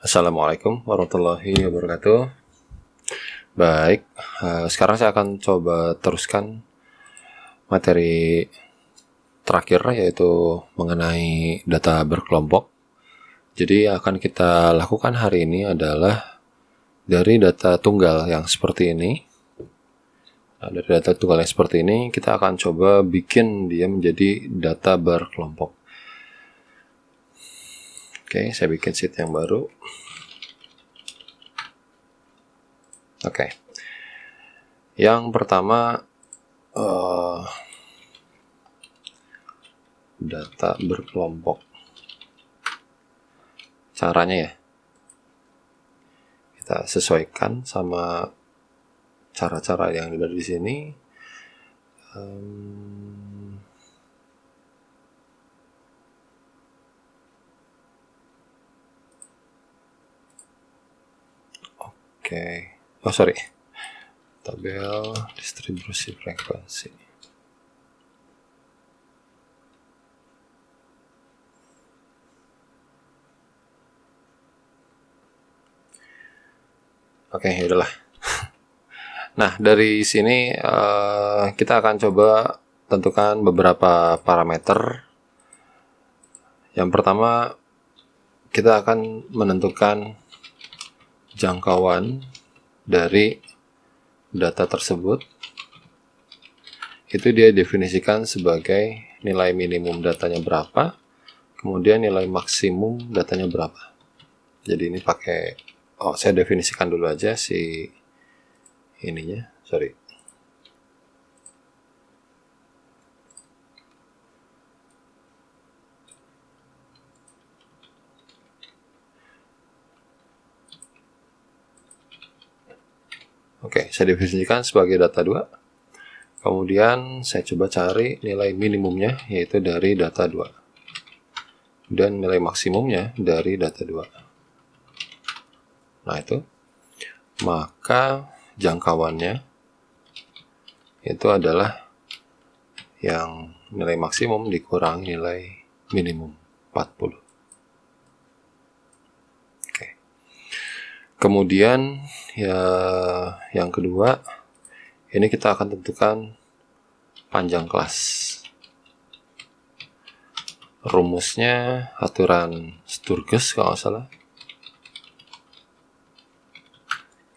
Assalamualaikum warahmatullahi wabarakatuh. Baik, sekarang saya akan coba teruskan materi terakhir, yaitu mengenai data berkelompok. Jadi yang akan kita lakukan hari ini adalah dari data tunggal yang seperti ini. Nah, dari data tunggal yang seperti ini kita akan coba bikin dia menjadi data berkelompok. Oke, saya bikin sheet yang baru. Oke. Yang pertama, data berkelompok. Caranya ya, kita sesuaikan sama cara-cara yang ada di sini. Oke. Oh, sorry. Tabel distribusi frekuensi. Oke, yaudahlah. Nah, dari sini kita akan coba tentukan beberapa parameter. Yang pertama, kita akan menentukan jangkauan dari data tersebut. Itu dia definisikan sebagai nilai minimum datanya berapa, kemudian nilai maksimum datanya berapa. Jadi ini pakai, saya definisikan dulu aja si ininya, sorry. Oke, saya definisikan sebagai data 2. Kemudian saya coba cari nilai minimumnya, yaitu dari data 2. Dan nilai maksimumnya dari data 2. Nah itu. Maka jangkauannya itu adalah yang nilai maksimum dikurangi nilai minimum 40. Oke. Kemudian ya yang kedua, ini kita akan tentukan panjang kelas. Rumusnya aturan Sturges kalau nggak salah.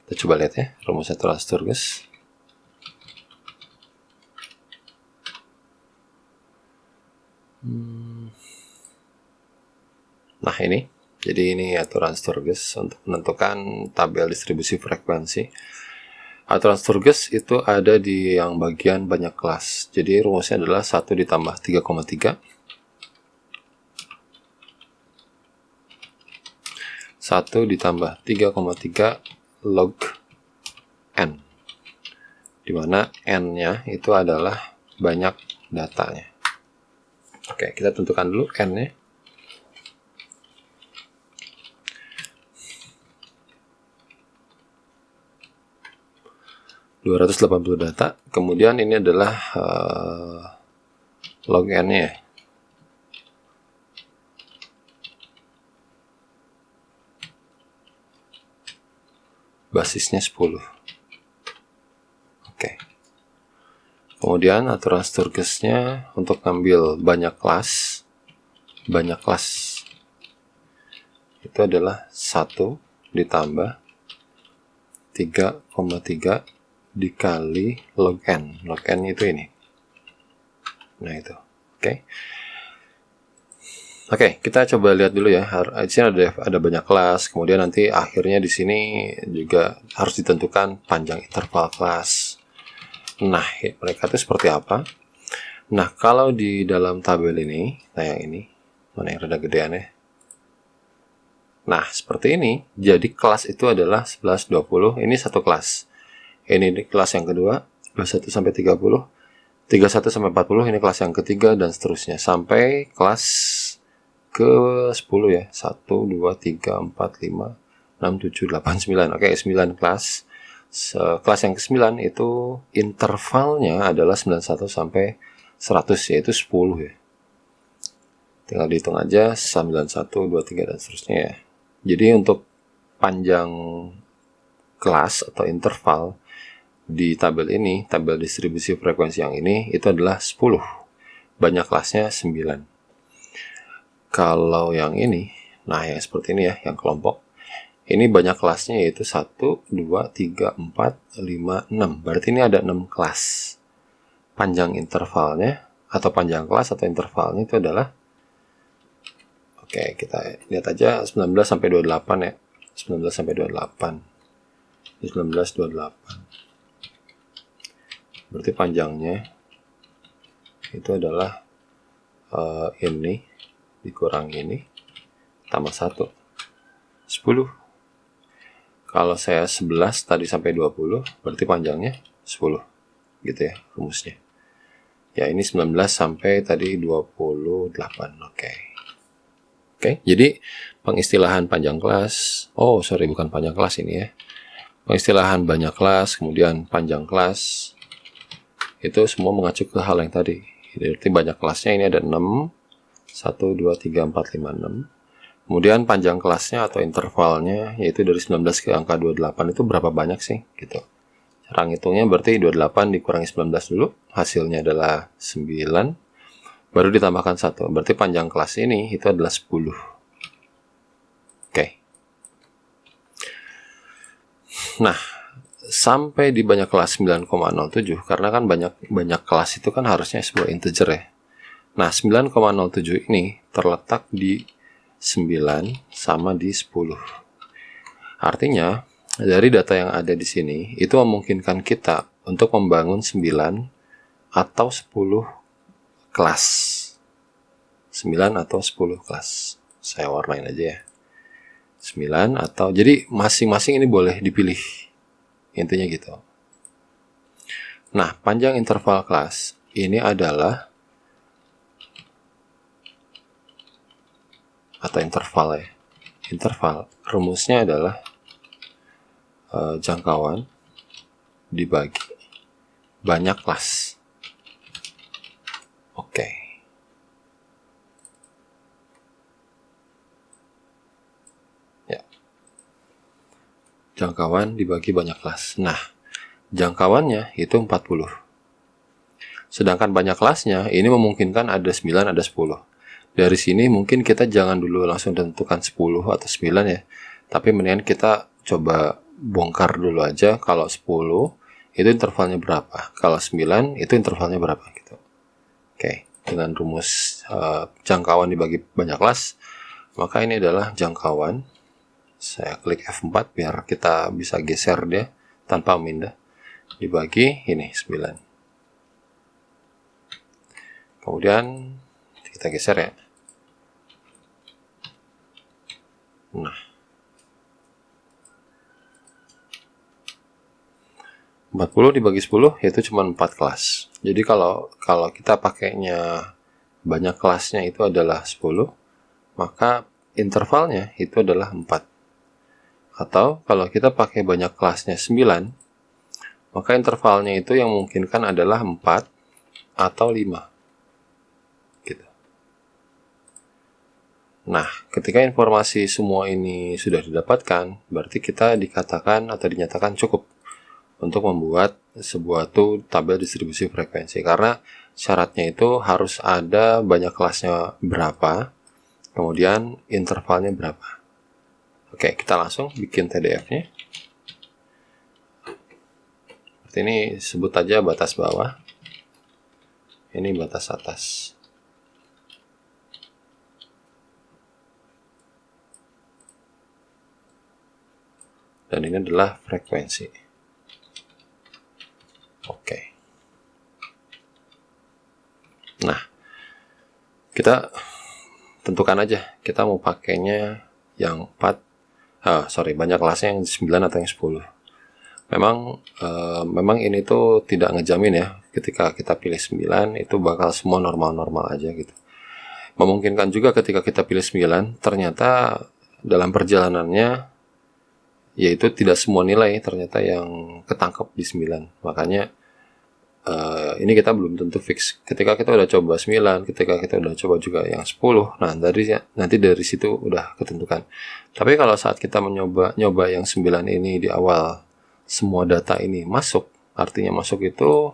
Kita coba lihat ya, rumus aturan Sturges. Nah ini, jadi ini aturan Sturges untuk menentukan tabel distribusi frekuensi. Aturan Sturges itu ada di yang bagian banyak kelas. Jadi rumusnya adalah 1 ditambah 3,3. 1 ditambah 3,3 log n, dimana n-nya itu adalah banyak datanya. Oke, kita tentukan dulu n-nya. (280 data). Kemudian ini adalah log n-nya. Basisnya 10. Oke. Kemudian aturan Sturgesnya untuk ngambil banyak kelas itu adalah 1 ditambah 3,3 dikali log n. Log n itu ini. Nah itu. Oke, kita coba lihat dulu ya. Di sini ada banyak kelas, kemudian nanti akhirnya di sini juga harus ditentukan panjang interval kelas. Nah, mereka itu seperti apa? Nah, kalau di dalam tabel ini, nah yang ini, mana yang rada gedeannya? Nah, seperti ini. Jadi kelas itu adalah 11, 20. Ini satu kelas. Ini di kelas yang kedua, 21 sampai 30. 31 sampai 40, ini kelas yang ketiga, dan seterusnya. Sampai kelas ke 10 ya. 1, 2, 3, 4, 5, 6, 7, 8, 9. Oke, 9 kelas. Kelas yang ke-9 itu intervalnya adalah 91 sampai 100, yaitu 10 ya. Tinggal dihitung aja 91, 2, 3 dan seterusnya ya. Jadi untuk panjang kelas atau interval di tabel ini, tabel distribusi frekuensi yang ini, itu adalah 10. Banyak kelasnya 9. Kalau yang ini, nah yang seperti ini ya, yang kelompok, ini banyak kelasnya yaitu 1, 2, 3, 4, 5, 6. Berarti ini ada 6 kelas. Panjang intervalnya, atau panjang kelas atau intervalnya itu adalah, oke, kita lihat aja 19 sampai 28 ya. 19 sampai 28. 19, 28. Berarti panjangnya itu adalah ini dikurang ini tambah 1, 10. Kalau saya 11 tadi sampai 20, berarti panjangnya 10. Gitu ya rumusnya. Ya, ini 19 sampai tadi 28. Oke, jadi pengistilahan panjang kelas, bukan panjang kelas ini ya. Pengistilahan banyak kelas, kemudian panjang kelas, itu semua mengacu ke hal yang tadi. Jadi banyak kelasnya ini ada 6, 1, 2, 3, 4, 5, 6. Kemudian panjang kelasnya atau intervalnya, yaitu dari 19 ke angka 28 itu berapa banyak sih? Gitu. Cara ngitungnya berarti 28 dikurangi 19 dulu, hasilnya adalah 9, baru ditambahkan 1. Berarti panjang kelas ini itu adalah 10. Oke. Nah, sampai di banyak kelas 9,07, karena kan banyak kelas itu kan harusnya sebuah integer ya. Nah, 9,07 ini terletak di 9 sama di 10. Artinya, dari data yang ada di sini, itu memungkinkan kita untuk membangun 9 atau 10 kelas. 9 atau 10 kelas. Saya warnain aja ya. 9 atau, jadi masing-masing ini boleh dipilih. Intinya gitu. Nah, panjang interval kelas ini adalah, atau interval ya. Interval, rumusnya adalah jangkauan dibagi banyak kelas. Oke. Ya. Jangkauan dibagi banyak kelas. Nah, jangkauannya itu 40. Sedangkan banyak kelasnya ini memungkinkan ada 9, ada 10. Dari sini mungkin kita jangan dulu langsung tentukan 10 atau 9 ya. Tapi mendingan kita coba bongkar dulu aja kalau 10 itu intervalnya berapa. Kalau 9 itu intervalnya berapa gitu. Oke, dengan rumus jangkauan dibagi banyak kelas, maka ini adalah jangkauan. Saya klik F4 biar kita bisa geser dia tanpa memindah. Dibagi ini 9. Kemudian kita geser ya. Nah, 40 dibagi 10 yaitu cuma 4 kelas. Jadi kalau kita pakainya banyak kelasnya itu adalah 10, maka intervalnya itu adalah 4. Atau kalau kita pakai banyak kelasnya 9, maka intervalnya itu yang memungkinkan adalah 4 atau 5. Gitu. Nah, ketika informasi semua ini sudah didapatkan, berarti kita dikatakan atau dinyatakan cukup untuk membuat sebuah tabel distribusi frekuensi. Karena syaratnya itu harus ada banyak kelasnya berapa, kemudian intervalnya berapa. Oke, kita langsung bikin TDF-nya. Seperti ini, sebut aja batas bawah. Ini batas atas. Dan ini adalah frekuensi. Oke. Nah, kita tentukan aja. Kita mau pakainya yang 4. Banyak kelasnya yang 9 atau yang 10. Memang ini tuh tidak ngejamin ya. Ketika kita pilih 9, itu bakal semua normal-normal aja gitu. Memungkinkan juga ketika kita pilih 9, ternyata dalam perjalanannya yaitu tidak semua nilai ternyata yang ketangkep di 9. Makanya ini kita belum tentu fix. Ketika kita udah coba 9, ketika kita udah coba juga yang 10, nah nanti dari situ udah ketentukan. Tapi kalau saat kita nyoba yang 9 ini di awal, semua data ini masuk, artinya masuk itu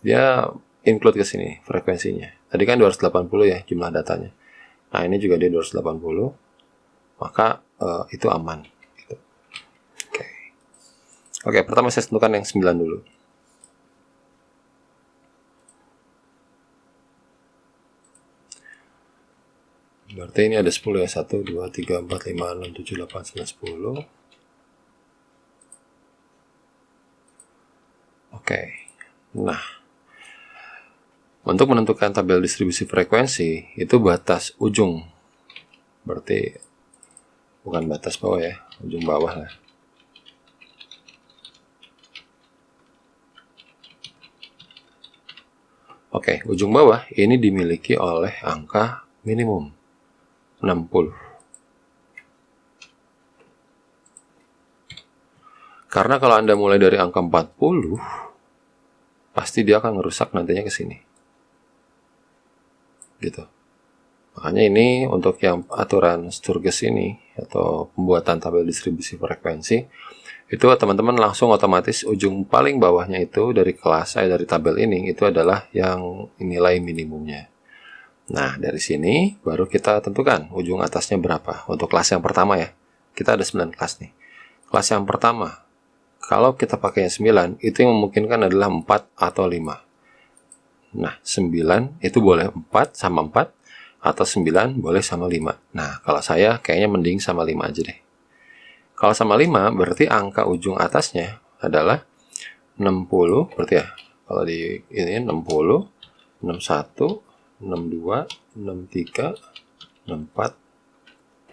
dia include ke sini frekuensinya. Tadi kan 280 ya jumlah datanya. Nah ini juga dia 280, maka itu aman. Gitu. Oke, pertama saya tentukan yang 9 dulu. Berarti ini ada 10 ya. 1, 2, 3, 4, 5, 6, 7, 8, 9, 10. Oke. Nah, untuk menentukan tabel distribusi frekuensi, itu batas ujung. Berarti bukan batas bawah ya, ujung bawah lah. Oke, ujung bawah ini dimiliki oleh angka minimum 60. Karena kalau Anda mulai dari angka 40, pasti dia akan ngerusak nantinya ke sini. Gitu. Makanya ini untuk yang aturan Sturges ini atau pembuatan tabel distribusi frekuensi, itu teman-teman langsung otomatis ujung paling bawahnya itu dari kelas dari tabel ini itu adalah yang nilai minimumnya. Nah, dari sini baru kita tentukan ujung atasnya berapa. Untuk kelas yang pertama ya. Kita ada 9 kelas nih. Kelas yang pertama, kalau kita pakai yang 9, itu yang memungkinkan adalah 4 atau 5. Nah, 9 itu boleh 4 sama 4, atau 9 boleh sama 5. Nah, kalau saya kayaknya mending sama 5 aja deh. Kalau sama 5, berarti angka ujung atasnya adalah 60, berarti ya. Kalau di ini 60, 61, 62, 63, 64.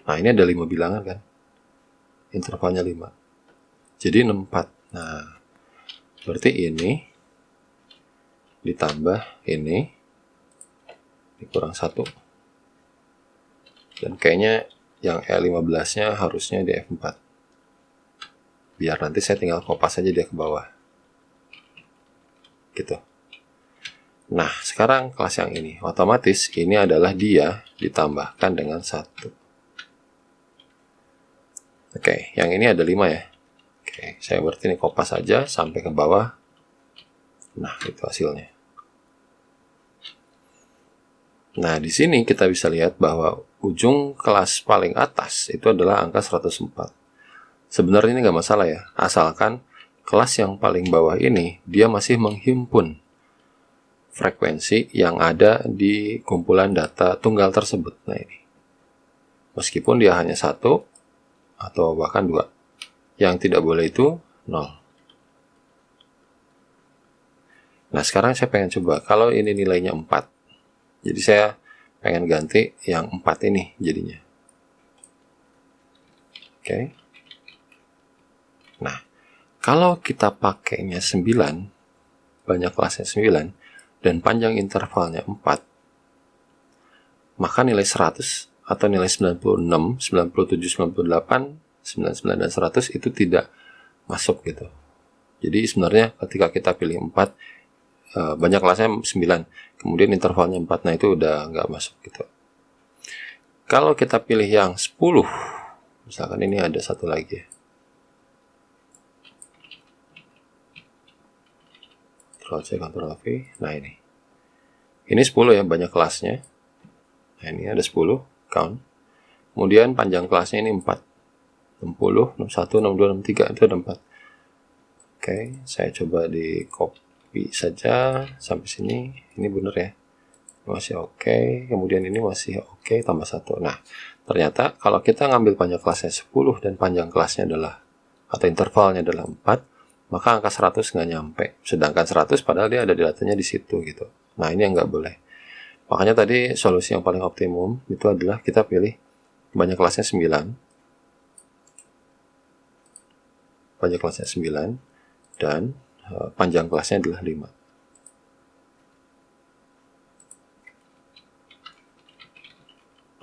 Nah, ini ada 5 bilangan kan. Intervalnya 5. Jadi 64. Nah, berarti ini ditambah ini dikurang 1. Dan kayaknya yang E15-nya harusnya di F4. Biar nanti saya tinggal kopas aja dia ke bawah. Gitu. Nah, sekarang kelas yang ini. Otomatis ini adalah dia ditambahkan dengan 1. Oke, yang ini ada 5 ya. Oke, saya berarti ini kopas aja sampai ke bawah. Nah, itu hasilnya. Nah, di sini kita bisa lihat bahwa ujung kelas paling atas itu adalah angka 104. Sebenarnya ini nggak masalah ya, asalkan kelas yang paling bawah ini dia masih menghimpun frekuensi yang ada di kumpulan data tunggal tersebut. Nah ini, meskipun dia hanya 1 atau bahkan 2, yang tidak boleh itu 0. Nah sekarang saya pengen coba, kalau ini nilainya 4, jadi saya pengen ganti yang 4 ini jadinya. Oke. Nah, kalau kita pakainya 9, banyak kelasnya 9, dan panjang intervalnya 4, maka nilai 100 atau nilai 96, 97, 98, 99, dan 100 itu tidak masuk gitu. Jadi sebenarnya ketika kita pilih 4, banyak kelasnya 9, kemudian intervalnya 4, nah itu udah nggak masuk gitu. Kalau kita pilih yang 10, misalkan ini ada satu lagi ya. Ctrl-C, Ctrl-V, nah ini 10 ya, banyak kelasnya. Nah ini ada 10, count. Kemudian panjang kelasnya ini 4, 60, 61, 62, 63, itu ada 4. Oke, saya coba di copy saja sampai sini. Ini benar ya, masih oke. Kemudian ini masih oke, tambah 1. Nah, ternyata kalau kita ngambil panjang kelasnya 10 dan panjang kelasnya adalah, atau intervalnya adalah 4, maka angka 100 nggak nyampe. Sedangkan 100 padahal dia ada di datanya di situ gitu. Nah, ini yang nggak boleh. Makanya tadi solusi yang paling optimum itu adalah kita pilih banyak kelasnya 9. Panjang kelasnya 9 dan panjang kelasnya adalah 5.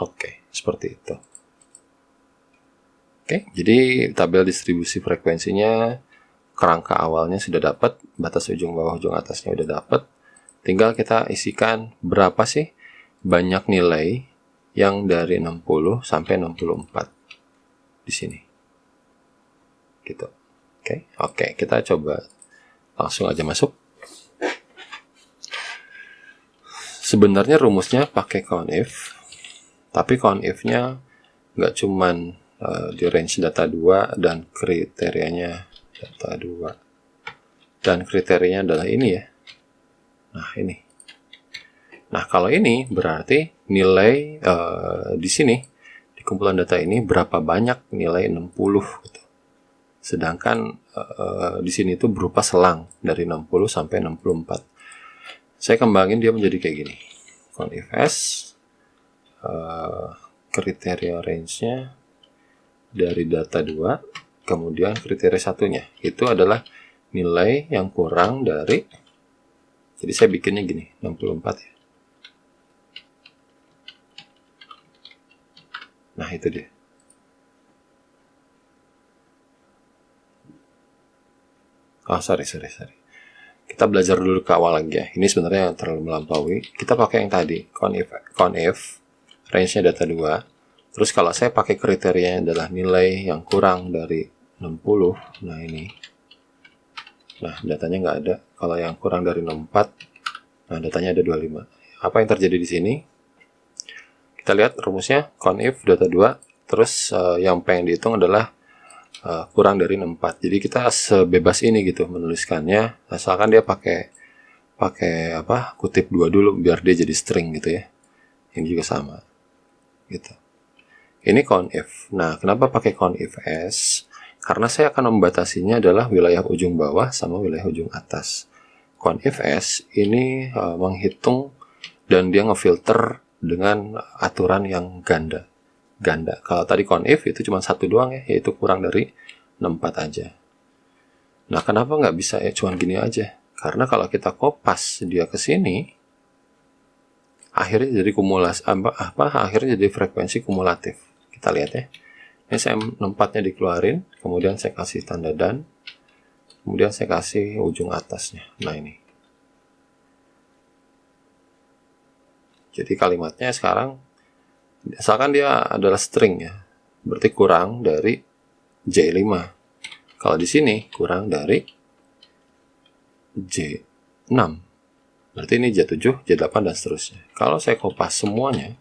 Oke, seperti itu. Oke, jadi tabel distribusi frekuensinya kerangka awalnya sudah dapat, batas ujung bawah ujung atasnya udah dapat. Tinggal kita isikan berapa sih banyak nilai yang dari 60 sampai 64 di sini. Gitu. Oke, kita coba langsung aja masuk. Sebenarnya rumusnya pakai CONIF, tapi CONIF-nya nggak cuman di range data 2 dan kriterianya data 2. Dan kriterianya adalah ini ya. Nah, ini. Nah, kalau ini berarti nilai di sini, di kumpulan data ini berapa banyak nilai 60 gitu. Sedangkan di sini itu berupa selang dari 60 sampai 64. Saya kembangin dia menjadi kayak gini. CONIF S, kriteria range-nya dari data 2, kemudian kriteria satunya. Itu adalah nilai yang kurang dari, jadi saya bikinnya gini, 64 ya. Nah, itu dia. Oh, sorry. Kita belajar dulu ke awal lagi ya. Ini sebenarnya yang terlalu melampaui. Kita pakai yang tadi, CONIF, range-nya data 2. Terus kalau saya pakai kriterianya adalah nilai yang kurang dari 60, nah ini. Nah, datanya nggak ada. Kalau yang kurang dari 64, nah datanya ada 25. Apa yang terjadi di sini? Kita lihat rumusnya, CONIF data 2, terus yang pengen dihitung adalah kurang dari 64. Jadi kita sebebas ini gitu menuliskannya, asalkan dia pakai kutip 2 dulu biar dia jadi string gitu ya. Ini juga sama. Gitu. Ini CONIF. Nah, kenapa pakai CONIF S? Karena saya akan membatasinya adalah wilayah ujung bawah sama wilayah ujung atas. CONIF S ini menghitung dan dia ngefilter dengan aturan yang ganda. Kalau tadi CONIF itu cuma satu doang ya, yaitu kurang dari 64 aja. Nah, kenapa nggak bisa ya cuma gini aja? Karena kalau kita kopas dia ke sini, akhirnya jadi kumulasi, akhirnya jadi frekuensi kumulatif. Kita lihat ya. Ini saya 64-nya dikeluarin, kemudian saya kasih tanda dan, kemudian saya kasih ujung atasnya. Nah, ini. Jadi kalimatnya sekarang, asalkan dia adalah string ya, berarti kurang dari J5. Kalau di sini kurang dari J6. Berarti ini J7, J8, dan seterusnya. Kalau saya kopas semuanya,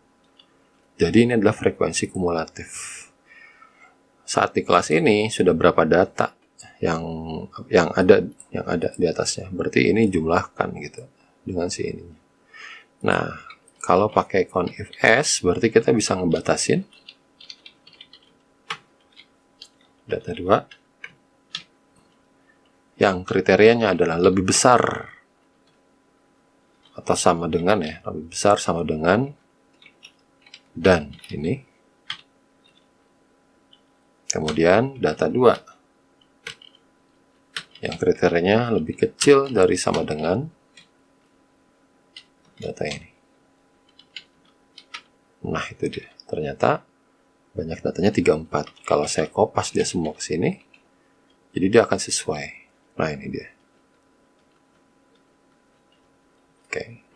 jadi ini adalah frekuensi kumulatif. Saat di kelas ini sudah berapa data yang ada di atasnya. Berarti ini jumlahkan gitu dengan si ini. Nah, kalau pakai CONIF S, berarti kita bisa ngebatasin data 2 yang kriterianya adalah lebih besar atau sama dengan ya, lebih besar sama dengan dan ini. Kemudian data 2 yang kriterianya lebih kecil dari sama dengan data ini. Nah, itu dia. Ternyata banyak datanya 34. Kalau saya kopas dia semua ke sini, jadi dia akan sesuai. Nah, ini dia.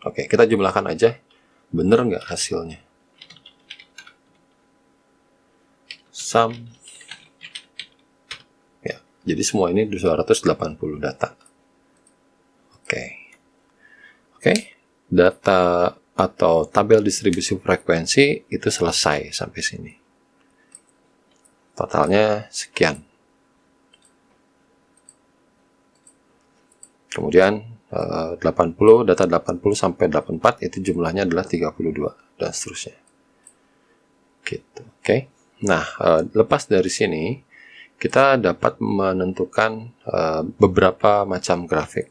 Oke, kita jumlahkan aja. Bener nggak hasilnya? Sum. Ya, jadi semua ini 280 data. Oke. Data atau tabel distribusi frekuensi itu selesai sampai sini. Totalnya sekian. Kemudian 80, data 80 sampai 84 itu jumlahnya adalah 32 dan seterusnya. Gitu. Oke. Nah, lepas dari sini kita dapat menentukan beberapa macam grafik.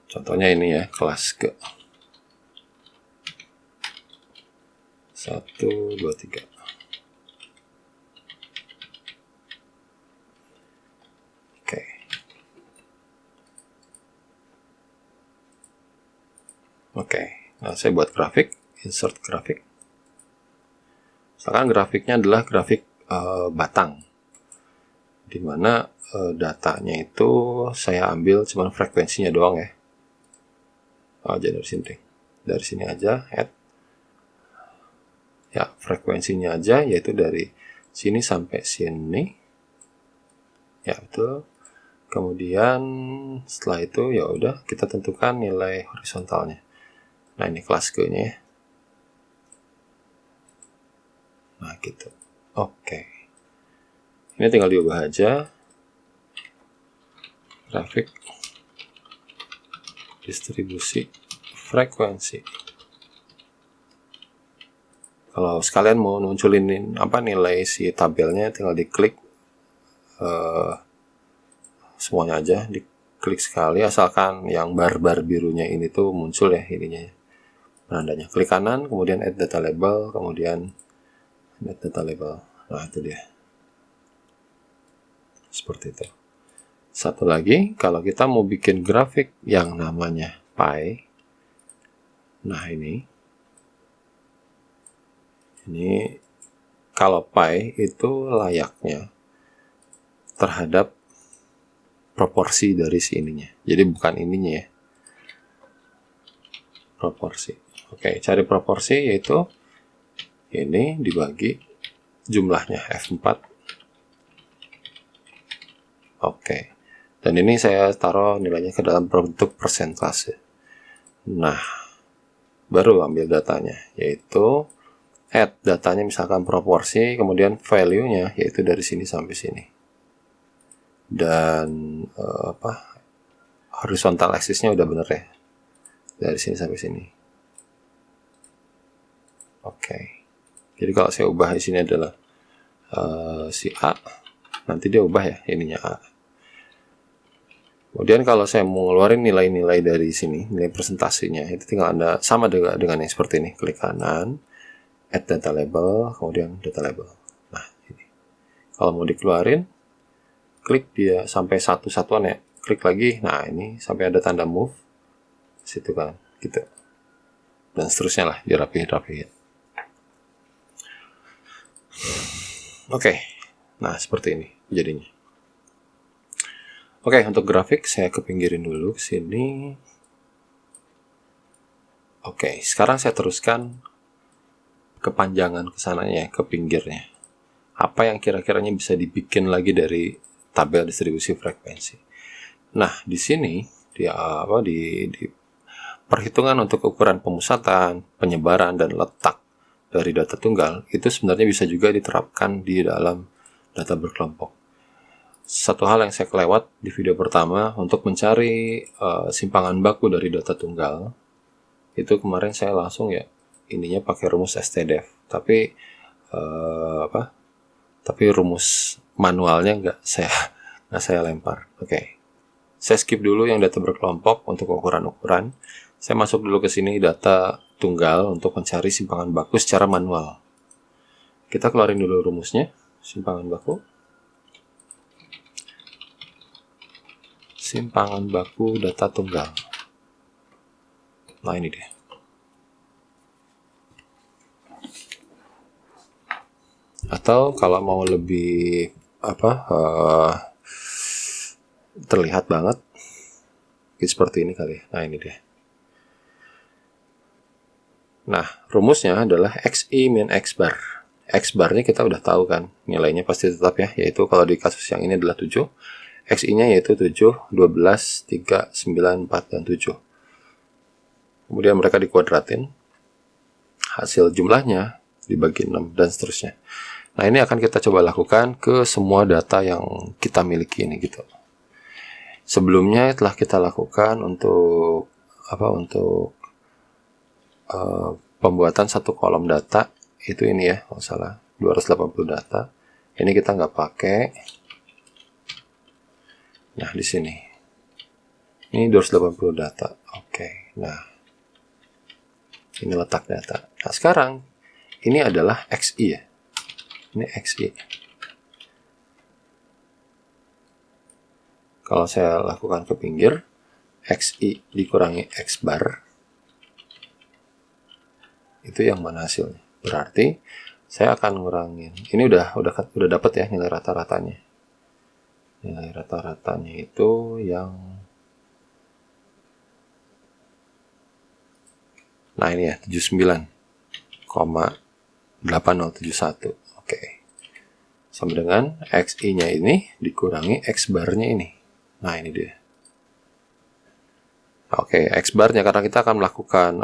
Contohnya ini ya, kelas ke 1, 2, 3. Oke. Nah, saya buat grafik, insert grafik. Sekarang grafiknya adalah grafik batang. dimana datanya itu saya ambil cuman frekuensinya doang ya. Jadi dari sini aja add ya, frekuensinya aja, yaitu dari sini sampai sini ya, betul. Kemudian setelah itu ya udah kita tentukan nilai horizontalnya. Nah, ini kelas G nya ya. Nah, gitu. Oke. Ini tinggal diubah aja. Grafik distribusi frekuensi. Kalau sekalian mau munculin apa nilai si tabelnya, tinggal diklik semuanya aja, diklik sekali, asalkan yang bar-bar birunya ini tuh muncul ya ininya, penandanya. Klik kanan, kemudian add data label, kemudian add data label. Nah, itu dia. Seperti itu. Satu lagi, kalau kita mau bikin grafik yang namanya pie, nah ini kalau pie itu layaknya terhadap proporsi dari si ininya. Jadi bukan ininya ya. Proporsi. Oke, cari proporsi yaitu ini dibagi jumlahnya F4. Oke. Dan ini saya taruh nilainya ke dalam bentuk persentase. Nah, baru ambil datanya, yaitu add datanya misalkan proporsi, kemudian value-nya yaitu dari sini sampai sini. Dan horizontal axis-nya udah bener ya. Dari sini sampai sini. Oke. Jadi kalau saya ubah di sini adalah si A, nanti dia ubah ya ininya A. Kemudian kalau saya mau ngeluarin nilai-nilai dari sini, nilai presentasinya, itu tinggal Anda sama dengan yang seperti ini. Klik kanan, add data label, kemudian data label. Nah, ini. Kalau mau dikeluarin, klik dia sampai satu-satuan ya. Klik lagi, nah ini sampai ada tanda move. Situ kan, gitu. Dan seterusnya lah, dirapihin. Oke. Nah, seperti ini jadinya. Oke, untuk grafik saya kepinggirin dulu ke sini. Oke, sekarang saya teruskan kepanjangan ke sananya, ke pinggirnya. Apa yang kira-kiranya bisa dibikin lagi dari tabel distribusi frekuensi. Nah, di sini di perhitungan untuk ukuran pemusatan, penyebaran, dan letak dari data tunggal itu sebenarnya bisa juga diterapkan di dalam data berkelompok. Satu hal yang saya kelewat di video pertama untuk mencari simpangan baku dari data tunggal, itu kemarin saya langsung ya ininya pakai rumus stdef, tapi tapi rumus manualnya nggak saya lempar. Oke. Saya skip dulu yang data berkelompok untuk ukuran-ukuran. Saya masuk dulu ke sini data tunggal untuk mencari simpangan baku secara manual. Kita keluarin dulu rumusnya, simpangan baku. Simpangan baku data tunggal. Nah, ini dia. Atau kalau mau lebih terlihat banget seperti ini kali. Nah, ini dia. Nah, rumusnya adalah XI min X bar. X barnya kita udah tahu kan, nilainya pasti tetap ya, yaitu kalau di kasus yang ini adalah 7. XI-nya yaitu 7, 12, 3, 9, 4, dan 7. Kemudian mereka dikuadratin. Hasil jumlahnya dibagi 6, dan seterusnya. Nah, ini akan kita coba lakukan ke semua data yang kita miliki ini gitu. Sebelumnya telah kita lakukan untuk pembuatan satu kolom data, itu ini ya, kalau salah 280 data. Ini kita nggak pakai. Nah, di sini. Ini 280 data. Oke. Nah, ini letak data. Nah, sekarang ini adalah XI ya. Ini XI. Kalau saya lakukan ke pinggir, XI dikurangi X bar, itu yang mana hasilnya? Berarti saya akan ngurangin. Ini udah dapat ya nilai rata-ratanya. Nilai rata-ratanya itu yang, nah ini ya, 79,8071. Oke. Sama dengan XI-nya ini dikurangi X bar-nya ini. Nah, ini dia. Oke, X bar-nya karena kita akan melakukan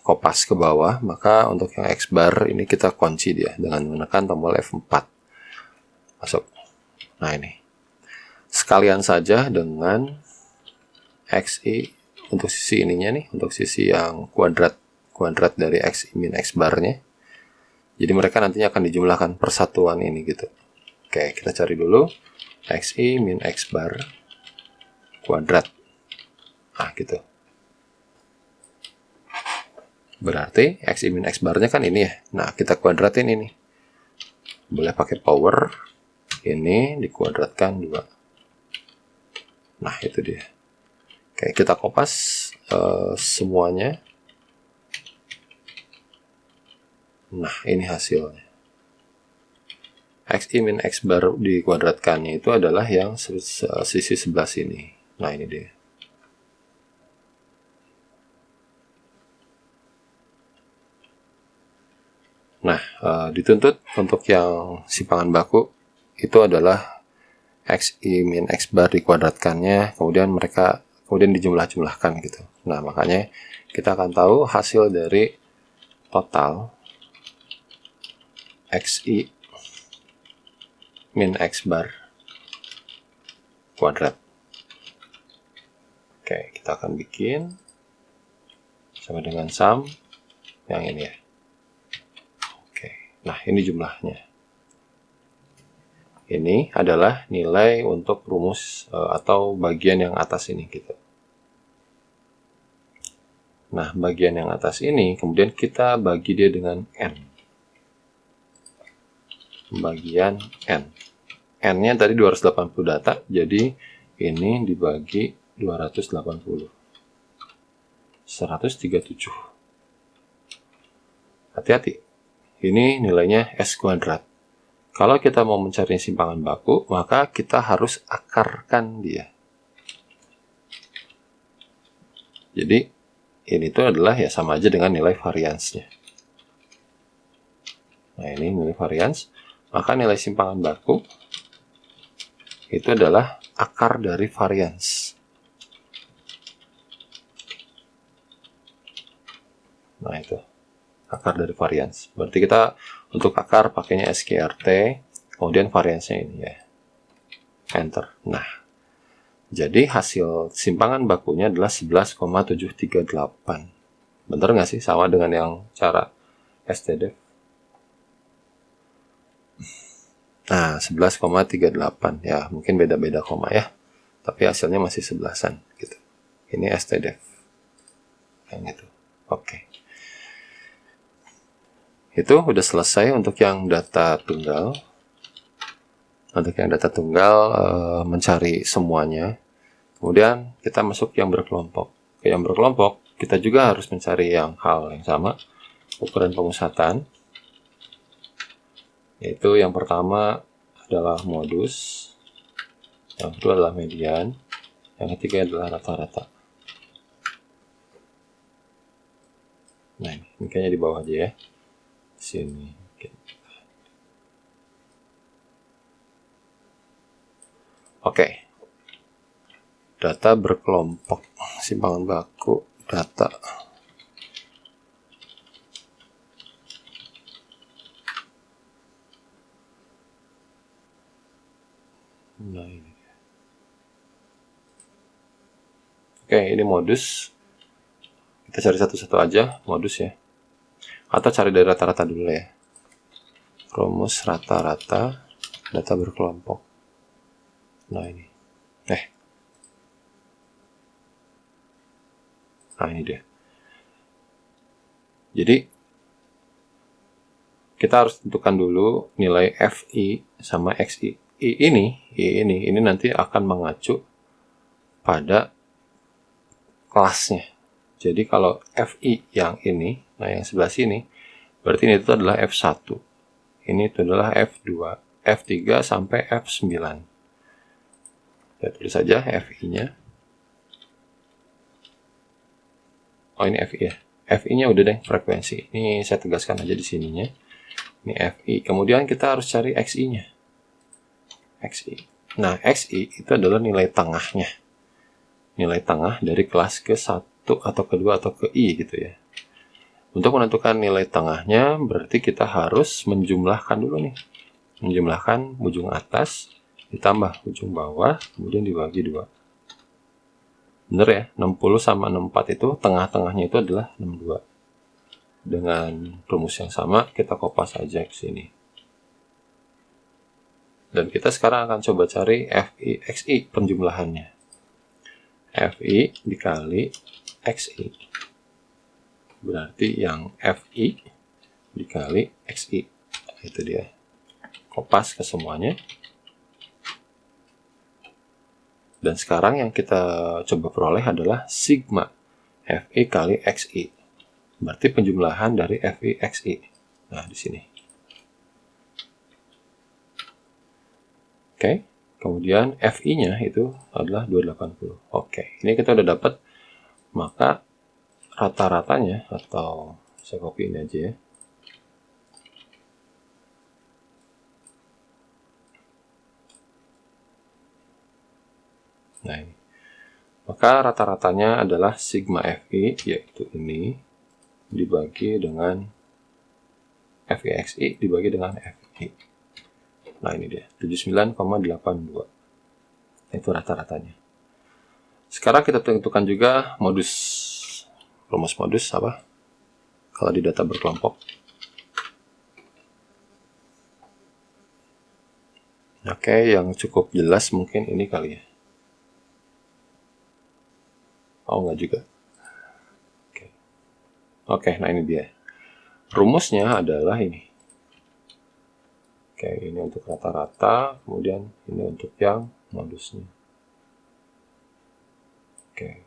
kopas ke bawah, maka untuk yang X bar ini kita kunci dia dengan menekan tombol F4. Masuk. Nah, ini. Sekalian saja dengan XI untuk sisi ininya nih, untuk sisi yang kuadrat dari XI min X bar-nya. Jadi mereka nantinya akan dijumlahkan persatuan ini gitu. Oke, kita cari dulu XI min X bar kuadrat. Nah, gitu. Berarti XI min X bar-nya kan ini ya. Nah, kita kuadratin ini. Boleh pakai power. Ini dikuadratkan 2. Nah, itu dia. Oke, kita kopas semuanya. Nah, ini hasilnya. XI min X bar dikuadratkannya itu adalah yang sisi sebelah sini. Nah, ini dia. Nah, dituntut untuk yang simpangan baku itu adalah XI min X bar dikuadratkannya, kemudian dijumlah-jumlahkan gitu. Nah, makanya kita akan tahu hasil dari total XI min X bar kuadrat. Oke, kita akan bikin sama dengan sum yang ini ya. Nah, ini jumlahnya. Ini adalah nilai untuk rumus atau bagian yang atas ini gitu. Nah, bagian yang atas ini kemudian kita bagi dia dengan N. Bagian N. N-nya tadi 280 data, jadi ini dibagi 280. 137. Hati-hati. Ini nilainya S kuadrat. Kalau kita mau mencari simpangan baku, maka kita harus akarkan dia. Jadi, ini tuh adalah ya sama aja dengan nilai variansnya. Nah, ini nilai varians. Maka nilai simpangan baku itu adalah akar dari varians. Nah, itu. Akar dari varians. Berarti kita untuk akar pakainya SQRT, kemudian variansnya ini ya. Enter. Nah, jadi hasil simpangan bakunya adalah 11,738. Bener nggak sih? Sama dengan yang cara STDEV. Nah, 11,38. Ya, mungkin beda-beda koma ya. Tapi hasilnya masih 11-an gitu. Ini STDEV. Yang itu. Oke. Itu udah selesai untuk yang data tunggal. Untuk yang data tunggal mencari semuanya. Kemudian kita masuk yang berkelompok. Ke yang berkelompok, kita juga harus mencari hal yang sama. Ukuran pemusatan. Yaitu yang pertama adalah modus. Yang kedua adalah median. Yang ketiga adalah rata-rata. Nah, ini kayaknya di bawah aja ya. Sini. Oke. Data berkelompok, simpangan baku, data. Nah, ini. Oke, ini modus. Kita cari satu-satu aja modus ya. Atau cari dari rata-rata dulu ya. Rumus rata-rata data berkelompok. Nah, ini. Nah, ini dia. Jadi, kita harus tentukan dulu nilai FI sama XI. Ini nanti akan mengacu pada kelasnya. Jadi, kalau FI yang ini, nah yang sebelah sini, berarti ini itu adalah F1. Ini itu adalah F2, F3 sampai F9. Saya tulis saja FI-nya. Oh, ini FI ya. FI-nya udah deh, frekuensi. Ini saya tegaskan aja di sininya. Ini FI. Kemudian kita harus cari XI-nya. XI. Nah, XI itu adalah nilai tengahnya. Nilai tengah dari kelas ke-1 atau ke-2 atau ke-I gitu ya. Untuk menentukan nilai tengahnya, berarti kita harus menjumlahkan dulu nih. Menjumlahkan ujung atas ditambah ujung bawah, kemudian dibagi 2. Bener ya, 60 sama 64 itu tengah-tengahnya itu adalah 62. Dengan rumus yang sama, kita kopas aja ke sini. Dan kita sekarang akan coba cari FI, XI penjumlahannya. FI dikali XI. Berarti yang FI dikali XI. Itu dia. Kopas ke semuanya. Dan sekarang yang kita coba peroleh adalah sigma FI kali XI. Berarti penjumlahan dari FI XI. Nah, di sini. Oke. Kemudian FI-nya itu adalah 280. Oke. Ini kita udah dapat. Maka rata-ratanya, atau saya copy ini aja ya. Nah, ini. Maka rata-ratanya adalah sigma FI, yaitu ini, dibagi dengan FI/XI dibagi dengan FI. Nah, ini dia, 79,82. Itu rata-ratanya. Sekarang kita tentukan juga modus. Rumus modus apa? Kalau di data berkelompok. Oke, yang cukup jelas mungkin ini kali ya. Oh, enggak juga. Oke, nah ini dia. Rumusnya adalah ini. Oke, ini untuk rata-rata, kemudian ini untuk yang modusnya. Oke.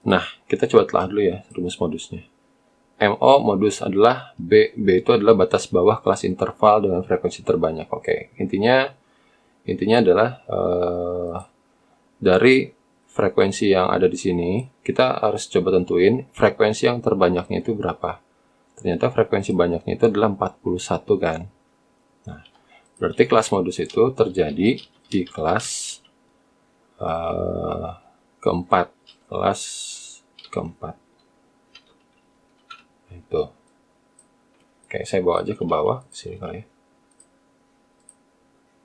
Nah, kita coba telah dulu ya rumus modusnya. MO modus adalah B. B itu adalah batas bawah kelas interval dengan frekuensi terbanyak. Oke, intinya adalah dari frekuensi yang ada di sini, kita harus coba tentuin frekuensi yang terbanyaknya itu berapa. Ternyata frekuensi banyaknya itu adalah 41 kan. Nah, berarti kelas modus itu terjadi di kelas keempat. Kelas keempat. Itu. Oke, saya bawa aja ke bawah. Sini kali ya.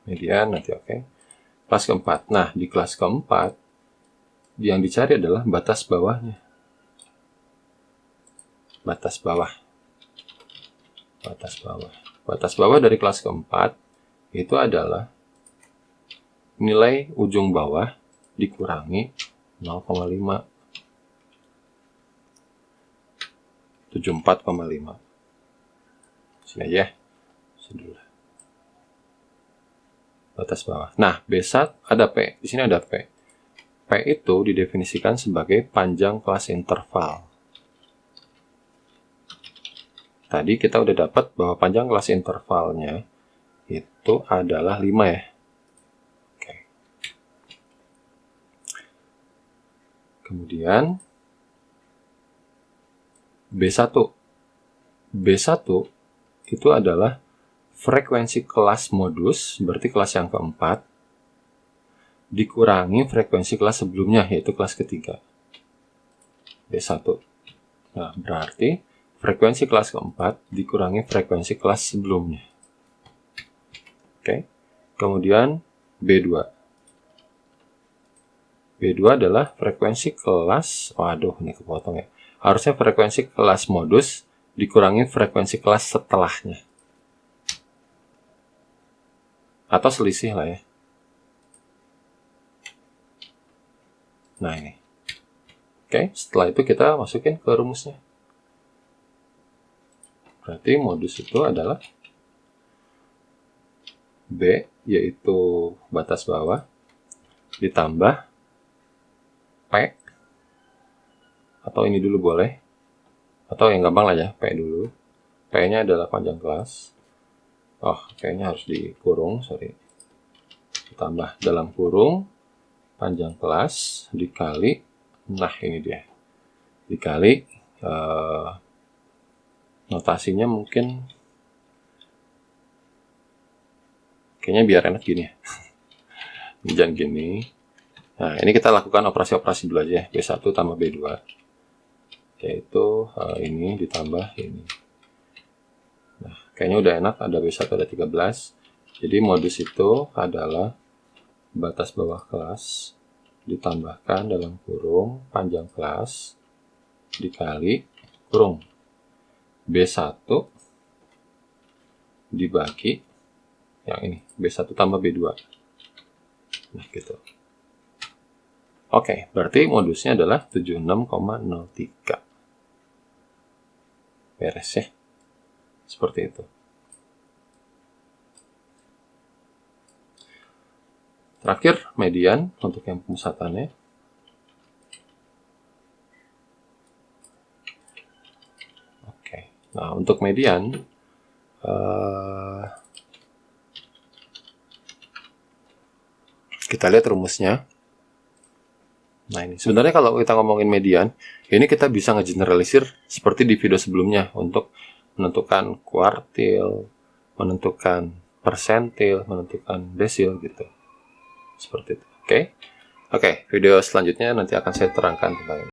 Median nanti oke. Kelas keempat. Nah, di kelas keempat, yang dicari adalah batas bawahnya. Batas bawah. Batas bawah. Batas bawah dari kelas keempat itu adalah nilai ujung bawah dikurangi 0,5. 74,5. Sini aja. Sini dulu. Batas bawah. Nah, B1 ada P. Di sini ada P. P itu didefinisikan sebagai panjang kelas interval. Tadi kita udah dapat bahwa panjang kelas intervalnya itu adalah 5 ya. Oke. Kemudian B1. B1 itu adalah frekuensi kelas modus, berarti kelas yang keempat, dikurangi frekuensi kelas sebelumnya, yaitu kelas ketiga. B1. Nah, berarti frekuensi kelas keempat dikurangi frekuensi kelas sebelumnya. Oke. Kemudian B2. B2 adalah frekuensi kelas, waduh ini kepotong ya. Harusnya frekuensi kelas modus dikurangi frekuensi kelas setelahnya. Atau selisih lah ya. Nah ini. Oke, setelah itu kita masukin ke rumusnya. Berarti modus itu adalah B, yaitu batas bawah, ditambah P, atau ini dulu boleh, atau yang gampang lah ya, P dulu. P-nya adalah panjang kelas. Oh, P-nya harus dikurung, sorry. Ditambah dalam kurung, panjang kelas dikali, nah ini dia, dikali notasinya mungkin kayaknya biar enak gini ya. Jangan gini. Nah, ini kita lakukan operasi-operasi dulu aja, B1 tambah B2, yaitu ini ditambah ini. Nah, kayaknya udah enak, ada B1 ada 13. Jadi modus itu adalah batas bawah kelas ditambahkan dalam kurung panjang kelas dikali kurung B1 dibagi yang ini, B1 tambah B2. Nah, gitu. Oke, berarti modusnya adalah 76,03. Beres ya. Seperti itu. Terakhir, median untuk yang pemusatannya. Oke, nah untuk median, kita lihat rumusnya. Nah ini, sebenarnya kalau kita ngomongin median, ini kita bisa ngegeneralisir seperti di video sebelumnya untuk menentukan kuartil, menentukan persentil, menentukan desil gitu. Seperti itu. Oke, video selanjutnya nanti akan saya terangkan tentang ini.